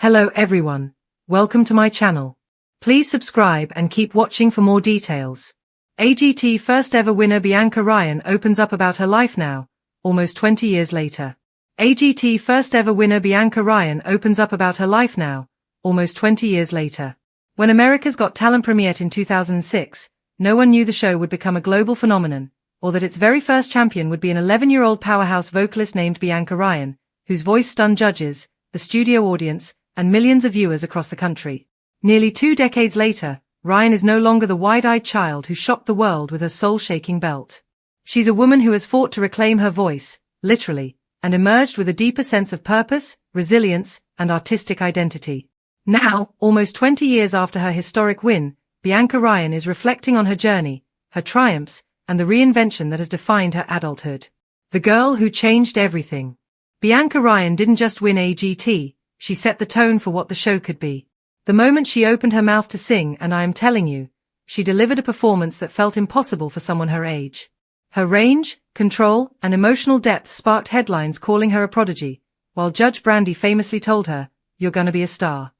Hello everyone. Welcome to my channel. Please subscribe and keep watching for more details. AGT first ever winner Bianca Ryan opens up about her life now, almost 20 years later. AGT first ever winner Bianca Ryan opens up about her life now, almost 20 years later. When America's Got Talent premiered in 2006, no one knew the show would become a global phenomenon, or that its very first champion would be an 11-year-old powerhouse vocalist named Bianca Ryan, whose voice stunned judges, the studio audience, and millions of viewers across the country. Nearly 2 decades later, Ryan is no longer the wide-eyed child who shocked the world with her soul-shaking belt. She's a woman who has fought to reclaim her voice, literally, and emerged with a deeper sense of purpose, resilience, and artistic identity. Now, almost 20 years after her historic win, Bianca Ryan is reflecting on her journey, her triumphs, and the reinvention that has defined her adulthood. The girl who changed everything. Bianca Ryan didn't just win AGT, she set the tone for what the show could be. The moment she opened her mouth to sing, and I am telling you, she delivered a performance that felt impossible for someone her age. Her range, control, and emotional depth sparked headlines calling her a prodigy, while Judge Brandy famously told her, "You're gonna be a star."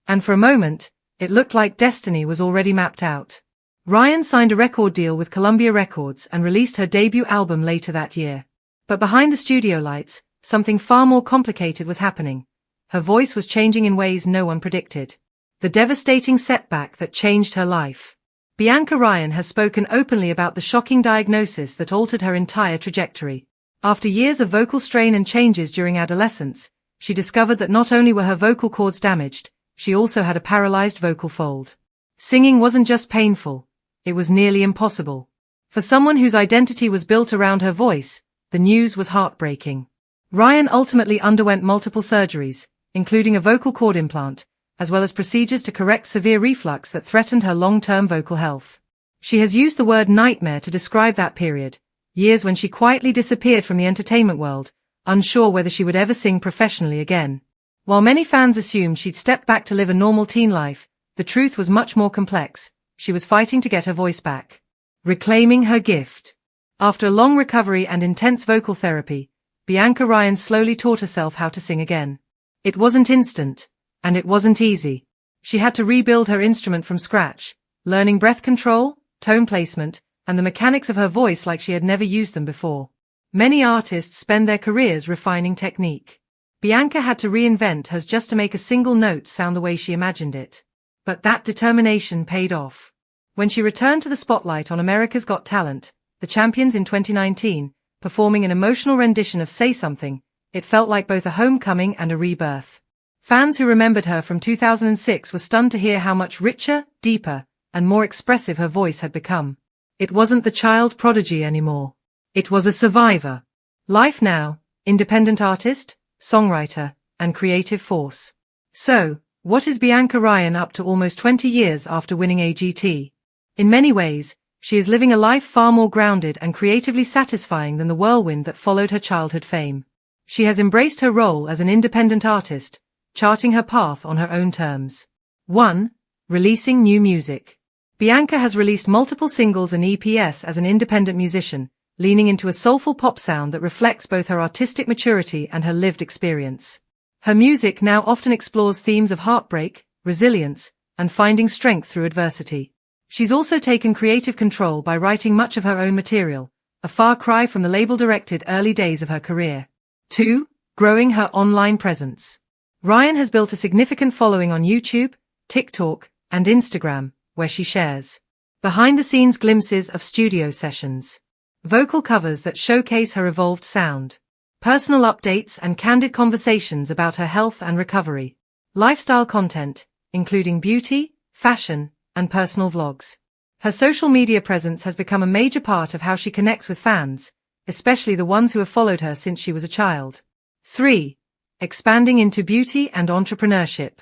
And for a moment, it looked like destiny was already mapped out. Ryan signed a record deal with Columbia Records and released her debut album later that year. But behind the studio lights, something far more complicated was happening. Her voice was changing in ways no one predicted. The devastating setback that changed her life. Bianca Ryan has spoken openly about the shocking diagnosis that altered her entire trajectory. After years of vocal strain and changes during adolescence, she discovered that not only were her vocal cords damaged, she also had a paralyzed vocal fold. Singing wasn't just painful, it was nearly impossible. For someone whose identity was built around her voice, the news was heartbreaking. Ryan ultimately underwent multiple surgeries, including a vocal cord implant, as well as procedures to correct severe reflux that threatened her long-term vocal health. She has used the word nightmare to describe that period, years when she quietly disappeared from the entertainment world, unsure whether she would ever sing professionally again. While many fans assumed she'd step back to live a normal teen life, the truth was much more complex. She was fighting to get her voice back. Reclaiming her gift. After a long recovery and intense vocal therapy, Bianca Ryan slowly taught herself how to sing again. It wasn't instant, and it wasn't easy. She had to rebuild her instrument from scratch, learning breath control, tone placement, and the mechanics of her voice like she had never used them before. Many artists spend their careers refining technique. Bianca had to reinvent hers just to make a single note sound the way she imagined it. But that determination paid off. When she returned to the spotlight on America's Got Talent, the champions in 2019, performing an emotional rendition of Say Something, it felt like both a homecoming and a rebirth. Fans who remembered her from 2006 were stunned to hear how much richer, deeper, and more expressive her voice had become. It wasn't the child prodigy anymore. It was a survivor. Life now, independent artist, songwriter, and creative force. So, what is Bianca Ryan up to almost 20 years after winning AGT? In many ways, she is living a life far more grounded and creatively satisfying than the whirlwind that followed her childhood fame. She has embraced her role as an independent artist, charting her path on her own terms. 1. Releasing new music. Bianca has released multiple singles and EPs as an independent musician, leaning into a soulful pop sound that reflects both her artistic maturity and her lived experience. Her music now often explores themes of heartbreak, resilience, and finding strength through adversity. She's also taken creative control by writing much of her own material, a far cry from the label-directed early days of her career. 2. Growing her online presence. Ryan has built a significant following on YouTube, TikTok, and Instagram, where she shares behind-the-scenes glimpses of studio sessions, vocal covers that showcase her evolved sound, personal updates and candid conversations about her health and recovery, lifestyle content, including beauty, fashion, and personal vlogs. Her social media presence has become a major part of how she connects with fans, especially the ones who have followed her since she was a child. 3. Expanding into beauty and entrepreneurship.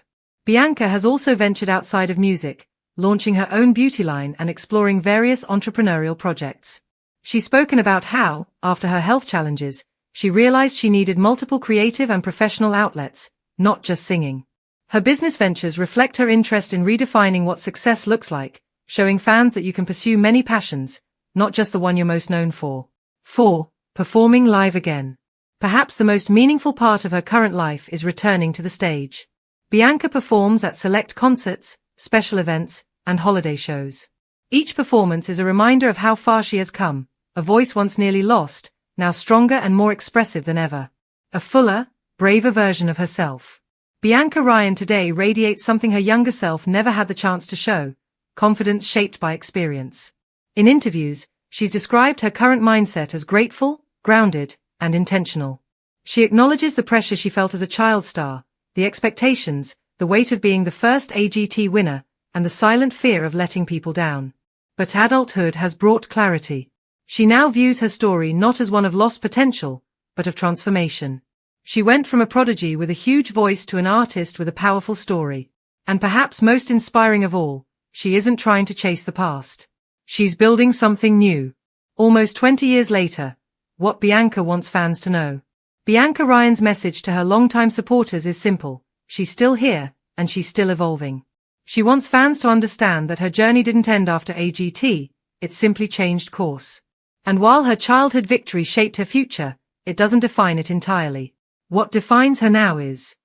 Bianca has also ventured outside of music, launching her own beauty line and exploring various entrepreneurial projects. She's spoken about how, after her health challenges, she realized she needed multiple creative and professional outlets, not just singing. Her business ventures reflect her interest in redefining what success looks like, showing fans that you can pursue many passions, not just the one you're most known for. 4. Performing live again. Perhaps the most meaningful part of her current life is returning to the stage. Bianca performs at select concerts, special events, and holiday shows. Each performance is a reminder of how far she has come, a voice once nearly lost, now stronger and more expressive than ever. A fuller, braver version of herself. Bianca Ryan today radiates something her younger self never had the chance to show: confidence shaped by experience. In interviews, she's described her current mindset as grateful, grounded, and intentional. She acknowledges the pressure she felt as a child star, the expectations, the weight of being the first AGT winner, and the silent fear of letting people down. But adulthood has brought clarity. She now views her story not as one of lost potential, but of transformation. She went from a prodigy with a huge voice to an artist with a powerful story. And perhaps most inspiring of all, she isn't trying to chase the past. She's building something new. Almost 20 years later, what Bianca wants fans to know. Bianca Ryan's message to her longtime supporters is simple: she's still here, and she's still evolving. She wants fans to understand that her journey didn't end after AGT, it simply changed course. And while her childhood victory shaped her future, it doesn't define it entirely. What defines her now is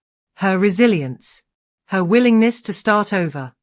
her resilience, her willingness to start over,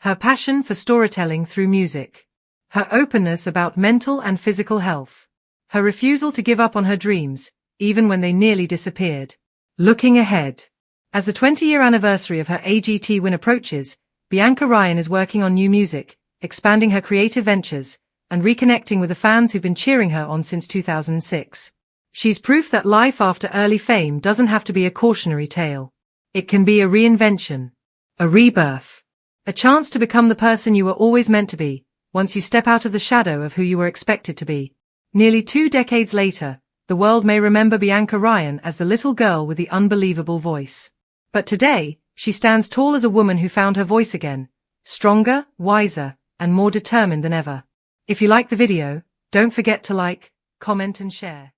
her passion for storytelling through music, her openness about mental and physical health, her refusal to give up on her dreams, even when they nearly disappeared. Looking ahead. As the 20-year anniversary of her AGT win approaches, Bianca Ryan is working on new music, expanding her creative ventures, and reconnecting with the fans who've been cheering her on since 2006. She's proof that life after early fame doesn't have to be a cautionary tale. It can be a reinvention, a rebirth, a chance to become the person you were always meant to be, once you step out of the shadow of who you were expected to be. Nearly 2 decades later, the world may remember Bianca Ryan as the little girl with the unbelievable voice. But today, she stands tall as a woman who found her voice again, stronger, wiser, and more determined than ever. If you like the video, don't forget to like, comment and share.